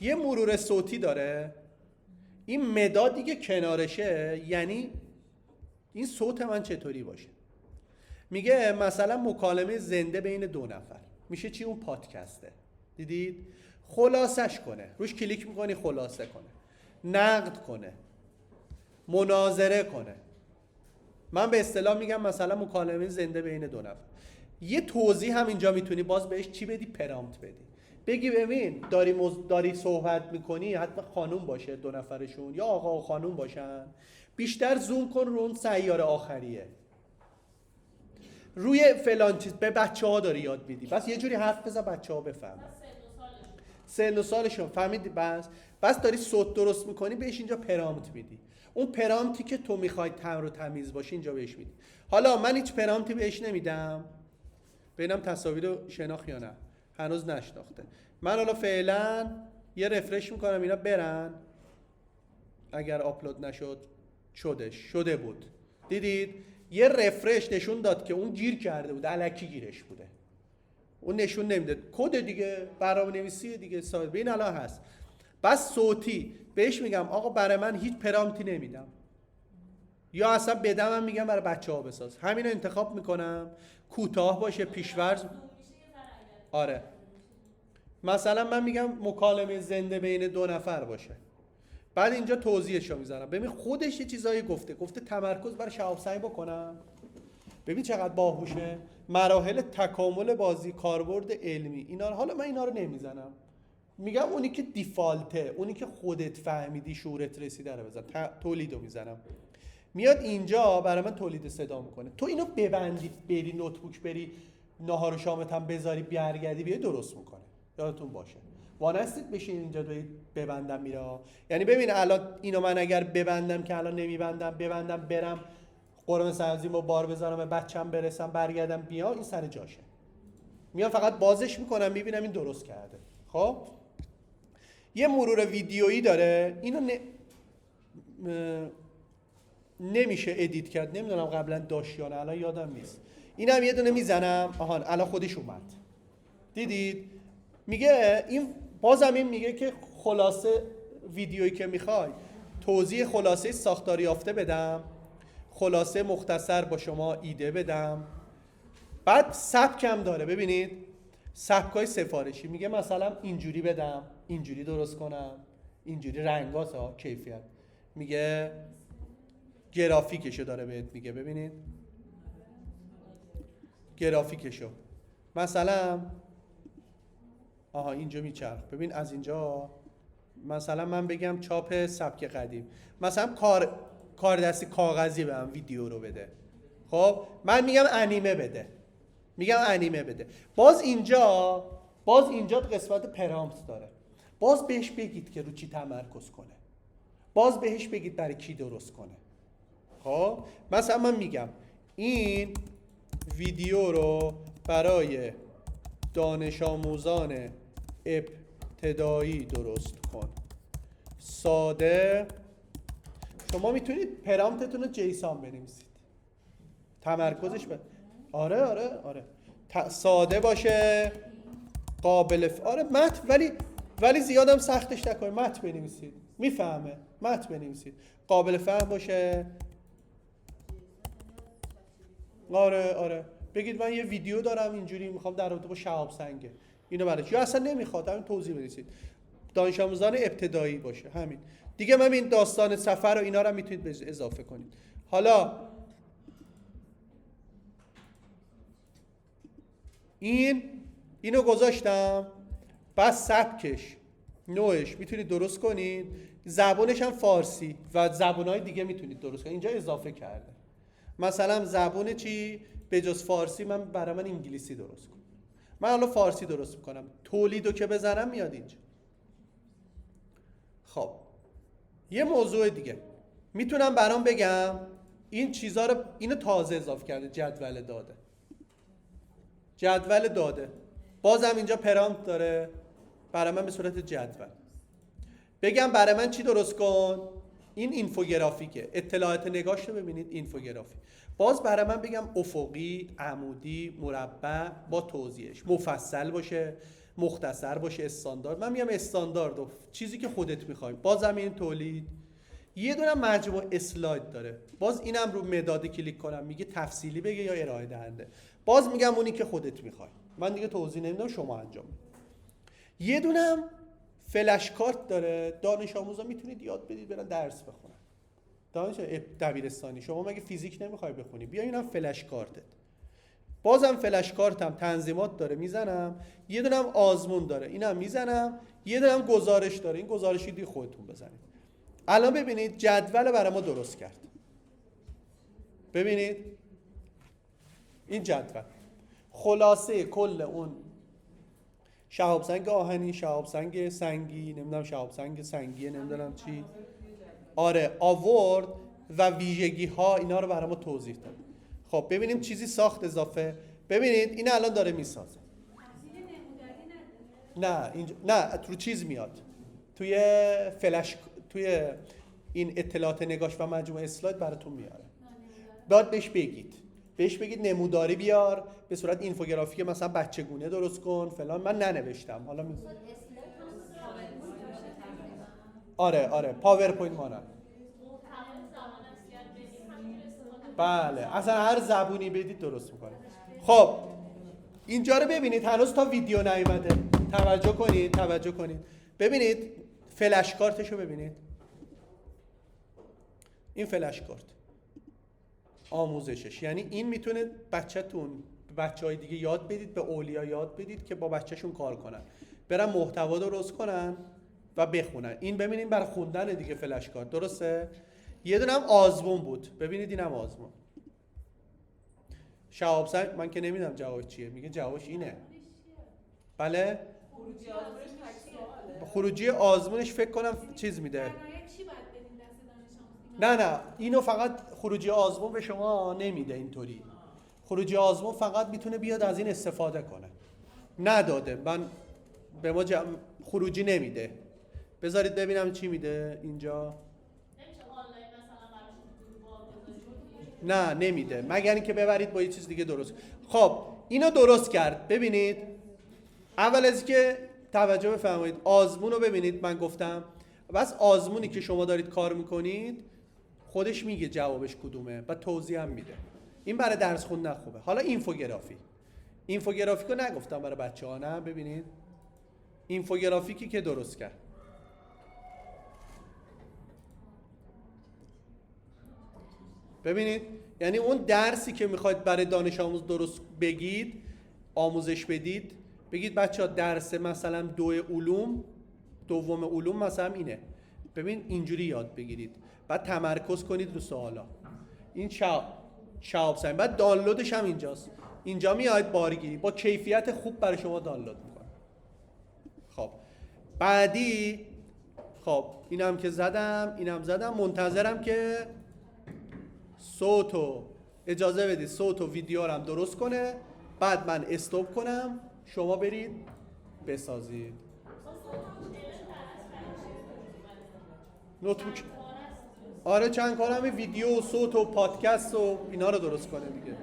یه مرور صوتی داره، این مدادی که کنارشه یعنی این صوت من چطوری باشه. میگه مثلا مکالمه زنده بین 2 نفر، میشه چی؟ اون پادکسته. دیدید؟ خلاصش کنه، روش کلیک میکنی خلاصه کنه، نقد کنه، مناظره کنه. من به اصطلاح میگم مثلا مکالمه زنده بین 2 نفر. یه توضیح هم اینجا میتونی باز بهش چی بدی؟ پرامپت بدی. بگی ببین داری صحبت میکنی، حتما خانوم باشه 2 نفرشون، یا آقا و خانوم باشن، بیشتر زوم کن رو اون سیاره آخریه، روی فلان چیز، به بچه‌ها داری یاد میدی، بس یه جوری حرف بزن بچه‌ها بفهمن، سن و سالشون فهمیدی. بس داری صوت درست میکنی، بهش اینجا پرامپت میدی. اون پرامپتی که تو میخوای تمر و تمیز باشه اینجا بهش میدی. حالا من هیچ پرامپتی بهش نمیدم، ببینم تصاویر رو شناخت یا نه. هنوز نشناخته. من حالا فعلا یه رفرش میکنم اینا برن. اگر آپلود نشد شده بود. دیدید یه رفرش نشون داد که اون گیر کرده بود، الکی گیرش بوده. اون نشون نمیده. کد دیگه برنامه‌نویسی دیگه ساده. ببین الان هست. بس صوتی بهش میگم آقا برای من هیچ پرامپتی نمیدم، یا اصلا بدم هم میگم برای بچه‌ها بساز، همین رو انتخاب میکنم، کوتاه باشه، پیش‌ورز. آره مثلا من میگم مکالمه زنده بین 2 نفر باشه، بعد اینجا توضیحشو میذارم. ببین خودش یه چیزایی گفته تمرکز برای شهاب سنگ بکنم. ببین چقدر باهوشه. مراحل تکامل بازی، کاربرد علمی، اینا رو حالا من اینا رو نمیزنم، میگم اونی که دیفالته، اونی که خودت فهمیدی شعورت رسیده رو بزن، تولیدو میزنم. میاد اینجا برای من تولید صدا میکنه. تو اینو ببندی بری نوتبوک بری ناهار و شامت هم بذاری برگردی بیای درست میکنه. یادتون باشه وانستید بشین اینجا ببندم میره. یعنی ببین الان اینو من اگر ببندم که الان نمیبندم، ببندم برم قرمه سبزی با بار بذارم به بچم برسم برگردم بیام، این سر جاشه. میام فقط بازش میکنم میبینم این درست کرده. خب یه مرور ویدیویی داره، اینو نمیشه ادیت کرد، نمیدونم قبلا داشت یا نه، الان یادم نیست. اینم یه دونه میزنم، آهان الان خودش اومد، دیدید؟ میگه این بازم این میگه که خلاصه ویدیویی که میخوای توضیح خلاصه ساختاری یافته بدم، خلاصه مختصر با شما ایده بدم. بعد سبکم داره، ببینید سبکای سفارشی، میگه مثلا اینجوری بدم، اینجوری درست کنم، اینجوری رنگات ها کیفیت، میگه گرافیکشو داره بهت میگه. ببینید گرافیکشو مثلا آها اینجا میچرخ، ببین از اینجا مثلا من بگم چاپ سبک قدیم، مثلا کار دستی کاغذی بهم ویدیو رو بده. خب من میگم انیمه بده، باز اینجا قسمت پرامپت داره، باز بهش بگید که رو چی تمرکز کنه، باز بهش بگید برای کی درست کنه. خب مثلا من میگم این ویدیو رو برای دانش آموزان ابتدایی درست کن، ساده. شما میتونید پرامپتتون رو جیسون بنویسید، تمرکزش آره ساده باشه، قابل آره متن، ولی زیادم سختش نکنید، متن بنویسید میفهمه، متن بنویسید قابل فهم باشه. آره بگید من یه ویدیو دارم اینجوری میخوام در رابطه با شهاب سنگه، اینو برای یا اصلا نمیخواد همین توضیح بنویسید، دانش آموزان ابتدایی باشه، همین دیگه. من این داستان سفر و اینا رو میتونید اضافه کنید. حالا اینو گذاشتم، بس سبکش نوعش میتونید درست کنید، زبانش هم فارسی و زبانهای دیگه میتونید درست کنید. اینجا اضافه کرده مثلا زبان چی به جز فارسی من برای من انگلیسی درست کنم، من حالا فارسی درست میکنم، تولیدو که بزنم میاد اینجا. خب یه موضوع دیگه میتونم برام بگم این چیزا رو، اینو تازه اضافه کرده، جدول داده، بازم اینجا پرامپت داره برای من به صورت جدول. بگم برای من چی درست کن، این اینفوگرافیکه، اطلاعات نگاش رو ببینید، اینفوگرافی. باز برای من بگم افقی، عمودی، مربع با توضیحش، مفصل باشه، مختصر باشه، استاندارد. من میگم استاندارد و چیزی که خودت میخوای. بازم این تولید. یه دونه مجموعه اسلاید داره، باز اینم رو مداد کلیک کنم میگه تفصیلی بگه یا ارائه دهنده، باز میگم اونی که خودت میخوای، من دیگه توضیح نمیدم، شما انجام بدید. یه دونم فلش کارت داره، دانش آموزا میتونید یاد بدید برن درس بخونن، دانش دبیرستانی. شما مگه فیزیک نمیخوای بخونی، بیا اینم فلش کارتت. بازم فلش کارتم تنظیمات داره میزنم، یه دونم آزمون داره اینم میزنم، یه دونم گزارش داره، این گزارشی دیگه خودتون بزنید. الان ببینید جدول برای ما درست کرد، ببینید این جدول خلاصه کل اون شهاب سنگ آهنی، شهاب سنگ سنگی، نمیدونم شهاب سنگ سنگیه، نمیدونم چی، آره آورد و ویژگی ها، اینا رو برای ما توضیح داد. خب ببینیم چیزی ساخت اضافه، ببینید این الان داره میسازه. نه رو چیز میاد توی فلش، توی این اطلاعات نگاش و مجموعه اسلاید براتون میاره. باید بهش بگید نموداری بیار به صورت اینفوگرافیک، مثلا بچگونه درست کن فلان. من ننوشتم، حالا آره پاورپوینت مانند. بله اصلا هر زبونی بدید درست میکنه. خب اینجا رو ببینید، هنوز تا ویدیو نیومده. توجه کنید. ببینید فلش کارتشو ببینید. این فلش کارت آموزشش، یعنی این میتونه بچه‌های دیگه یاد بدید، به اولیا یاد بدید که با بچه‌شون کار کنن، برن محتوا درست کنن و بخونن. این ببینید برای خوندن دیگه فلش کارت، درسته؟ یه دونه هم آزمون بود، ببینید اینم آزمون. شهاب سنگ من که نمیدونم جوابش چیه، میگه جوابش اینه. بله؟ خروجی آزمونش فکر کنم چیز میده. نه اینو فقط خروجی آزمون به شما نمیده اینطوری. خروجی آزمون فقط میتونه بیاد از این استفاده کنه. نداده، من به ما خروجی نمیده. بذارید ببینم چی میده اینجا. نه نمیده، مگر اینکه ببرید با یه چیز دیگه درست. خب اینو درست کرد. ببینید اول از که توجه بفرمایید، آزمون رو ببینید. من گفتم بس آزمونی که شما دارید کار میکنید خودش میگه جوابش کدومه و توضیح هم میده. این برای درس خوندن خوبه. حالا اینفوگرافیک رو نگفتم برای بچه ها، نه ببینید اینفوگرافیکی که درست کرد. ببینید یعنی اون درسی که میخواید برای دانش آموز درست بگید، آموزش بدید، بگید بچه ها درس مثلا دوم علوم مثلا اینه، ببین اینجوری یاد بگیرید، بعد تمرکز کنید رو سوالا. این شهاب سنگ. بعد دانلودش هم اینجاست. اینجا میاید بارگیری با کیفیت خوب برای شما دانلود میکنه. خب بعدی، خب اینم که زدم، منتظرم که اجازه بدید صوت و ویدیو رو هم درست کنه، بعد من استاپ کنم شما برید بسازید. نوتبوک آره چند کار همه ویدیو و صوت و پادکست و اینا رو درست کنه دیگه.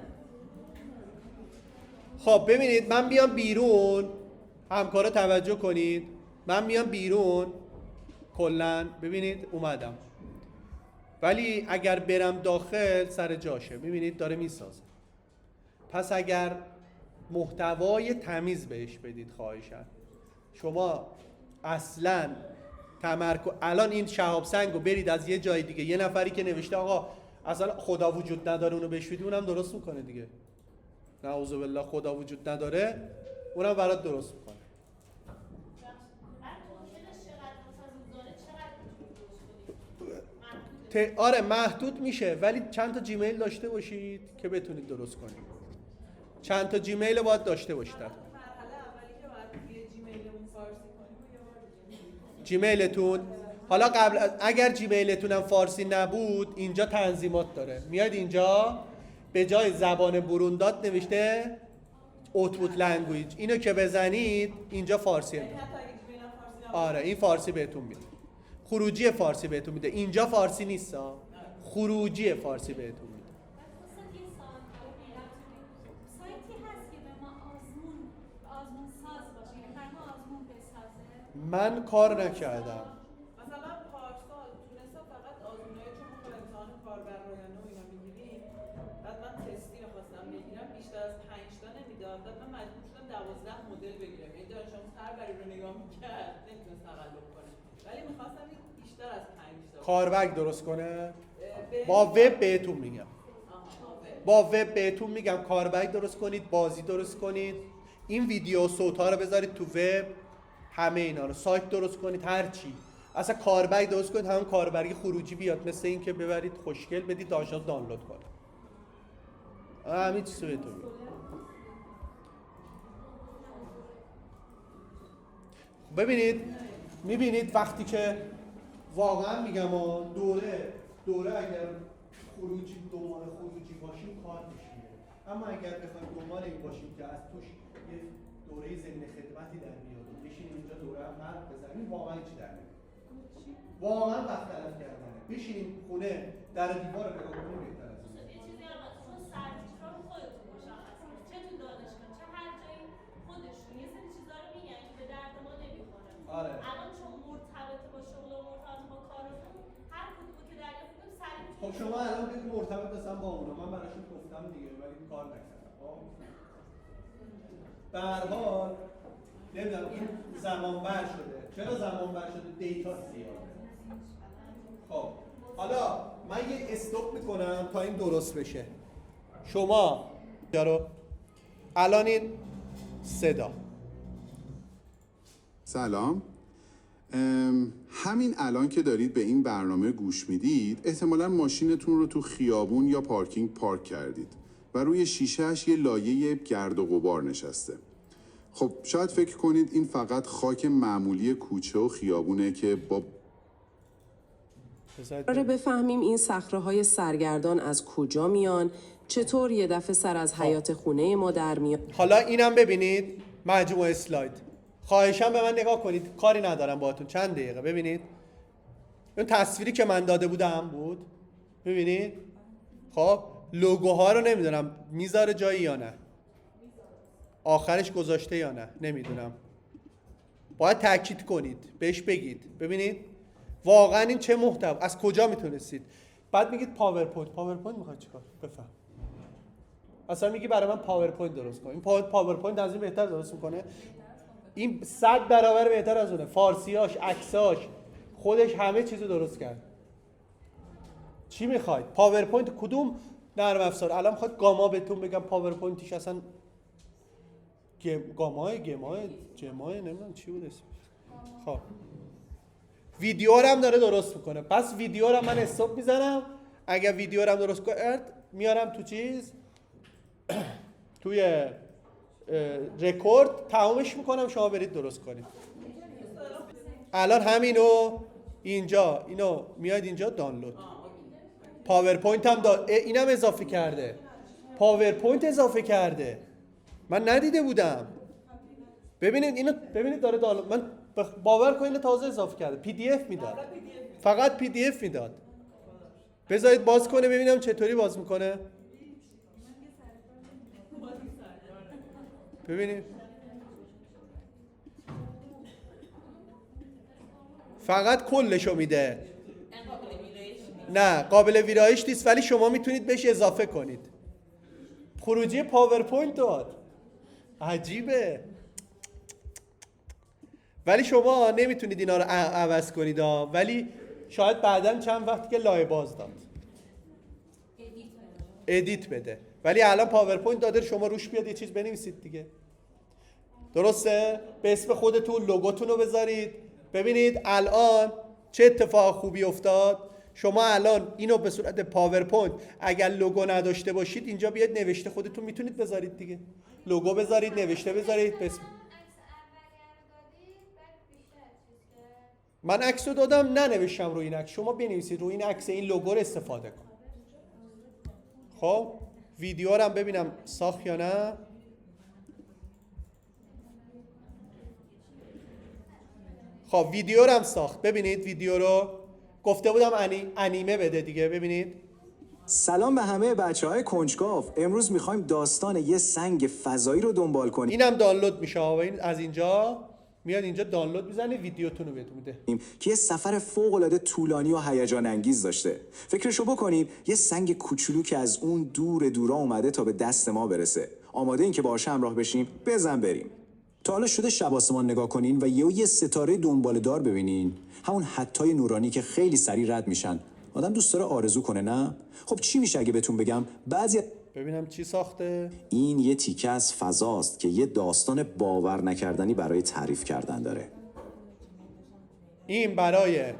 خب ببینید من بیام بیرون، همکارا توجه کنید، من میام بیرون کلن، ببینید اومدم، ولی اگر برم داخل سر جاشه، ببینید داره میسازه. پس اگر محتوای تمیز بهش بدید خواهشاً. شما اصلاً تمرکز، الان این شهاب سنگ رو برید از یه جای دیگه، یه نفری که نوشته آقا اصلا خدا وجود نداره اونو بهش بدی، اونم درست میکنه دیگه. نعوذ بالله خدا وجود نداره، اونم برات درست میکنه. آره محدود میشه، ولی چند تا جیمیل داشته باشید که بتونید درست کنید. چند تا جیمیل باید داشته باشید. جیمیلتون حالا اگر جیمیلتون هم فارسی نبود، اینجا تنظیمات داره، میاد اینجا به جای زبان برونداد نوشته اوتپوت لنگویج، اینو که بزنید اینجا فارسی میده. آره این فارسی بهتون میده، خروجی فارسی بهتون میده. اینجا فارسی نیست، خروجی فارسی بهتون میده. من کار نکردم. مثلا پارسال تونستم فقط آزمونایی چون ما امتحان کاربر رایانه و اینا میگیریم، بعد من تستی می‌خواستم بگیرم، بیشتر از 5 تا نمیداد، بعد من مجبور شدم 12 مدل بگیرم. یعنی دانش آموز هر بری رو نگاه می‌کرد نمیتونست تقلب کنه، ولی می‌خواستم بیشتر از 5 تا کاربر درست کنه. با وب بهتون میگم، با وب بهتون میگم کاربر درست کنید، بازی درست کنید، این ویدیو صوت‌ها رو بذارید تو وب، همه اینا رو سایت درست کنید، هر چی اصلا کاربری درست کنید، همون کاربری خروجی بیاد، مثل این که ببرید خوشگل بدید دانش آموز دانلود کنه. همین چیزو بهتون میگم. ببینید میبینید وقتی که واقعا میگم دوره اگر دنبال خروجی باشیم کار میشه، اما اگر بخوایم دنبال این باشیم که از توش یه دوره ضمن خدمتی در بیاد و بشینیم اینجا دوره هم حرف بزنیم، واقعا چی در نمیاد. واقعا وقت تلف کردنه. بشینیم خونه در دیوار رو نگاه کنیم بهتر از این. یه چیزی هم چون سرچشمه رو خودتون مشخص کنید، چه تو دانشگاه چه هر جایی خودشون یه سری چیزا رو میگن که به درد ما نمیخوره. آره. الان چون مرتبط با شغل و مرتبط با شما الان بگید مرتبط هستن با اونا، من براشون گفتم دیگه ولی کار نکردم. خب به هر حال نمیدونم این زمان بر شده. چرا زمان بر شده؟ دیتا زیاده. خب حالا من یه استاپ میکنم تا این درست بشه. شما یارو الان این صدا سلام. همین الان که دارید به این برنامه گوش میدید احتمالاً ماشینتون رو تو خیابون یا پارکینگ پارک کردید و روی شیشه‌اش یه لایه گرد و غبار نشسته. خب شاید فکر کنید این فقط خاک معمولی کوچه و خیابونه که با قراره بفهمیم این صخره‌های سرگردان از کجا میان، چطور یه دفعه سر از حیات خونه ما در میاد. حالا اینم ببینید مجموعه اسلاید. خواهشاً به من نگاه کنید، کاری ندارم باهاتون. چند دقیقه ببینید. اون تصویری که من داده بودم بود. ببینید. خب لوگوها رو نمیدونم میذاره جایی یا نه. آخرش گذاشته یا نه نمیدونم. باید تاکید کنید، بهش بگید. ببینید واقعا این چه محتوا، از کجا میتونستید؟ بعد میگید پاورپوینت میخواد چیکار؟ بفهم. اصلا میگی برای من پاورپوینت درست کن. این پاورپوینت از این بهتر درست میکنه. این 100 برابر بهتر از اونه. فارسیاش، عکساش، خودش همه چیزو درست کرد. چی میخواید؟ پاورپوینت کدوم نرم افزار؟ الان میخواد گاما بهتون بگم پاورپوینتش اصلا جمای نمیدونم چی بود اسمش. خب ویدیو رو هم داره درست میکنه. پس ویدیو رو من استاپ میزنم. اگر ویدیو رو هم درست کرد میارم تو چیز توی رکورد تمامش میکنم، شما برید درست کنید. الان همینو اینجا اینو میاد اینجا دانلود. پاورپوینت هم اینم اضافه کرده. پاورپوینت اضافه کرده. من ندیده بودم. ببینید اینو ببینید داره دانلود. من باور کنید تازه اضافه کرده. پی دی اف میداد. فقط پی دی اف میداد. بذارید باز کنه ببینم چطوری باز میکنه. ببینید فقط کلشو میده. نه قابل ویرایش نیست ولی شما میتونید بهش اضافه کنید. خروجی پاورپوینت داد. عجیبه. ولی شما نمیتونید اینا رو عوض کنید ولی شاید بعداً چند وقت که لایه باز داد ادیت بده. ولی الان پاورپوینت داده شما روش بیاد یه چیز بنویسید دیگه. درسته؟ به اسم خودتون لوگوتون رو بذارید. ببینید الان چه اتفاق خوبی افتاد. شما الان اینو به صورت پاورپوینت اگر لوگو نداشته باشید اینجا بیاد نوشته خودتون میتونید بذارید دیگه. لوگو بذارید، نوشته بذارید. من عکس رو دادم ننوشتم روی این عکس. شما بنویسید روی این عکس این لوگو رو استفاده کن. خب ویدیو رو هم ببینم ساخت یا نه. خب ویدیو رو هم ساخت. ببینید ویدیو رو گفته بودم انیمه بده دیگه. ببینید. سلام به همه بچه‌های کنجکاو. امروز می‌خوایم داستان یه سنگ فضایی رو دنبال کنیم. اینم دانلود میشه و این از اینجا میاد اینجا دانلود میزنه ویدیوتون رو بهتون میده که یه سفر فوق‌العاده طولانی و هیجان انگیز داشته. فکرشو بکنید یه سنگ کوچولو که از اون دورا اومده تا به دست ما برسه. آماده این که باهاش همراه بشیم؟ بزن بریم. تا حالا شده شب آسمان نگاه کنین و یه ستاره دنبال دار ببینین؟ همون حتای نورانی که خیلی سریع رد میشن. آدم دوست داره آرزو کنه نه؟ خب چی میشه اگه بهتون بگم ببینم چی ساخته؟ این یه تیکه از فضاست که یه داستان باور نکردنی برای تعریف کردن داره. این برای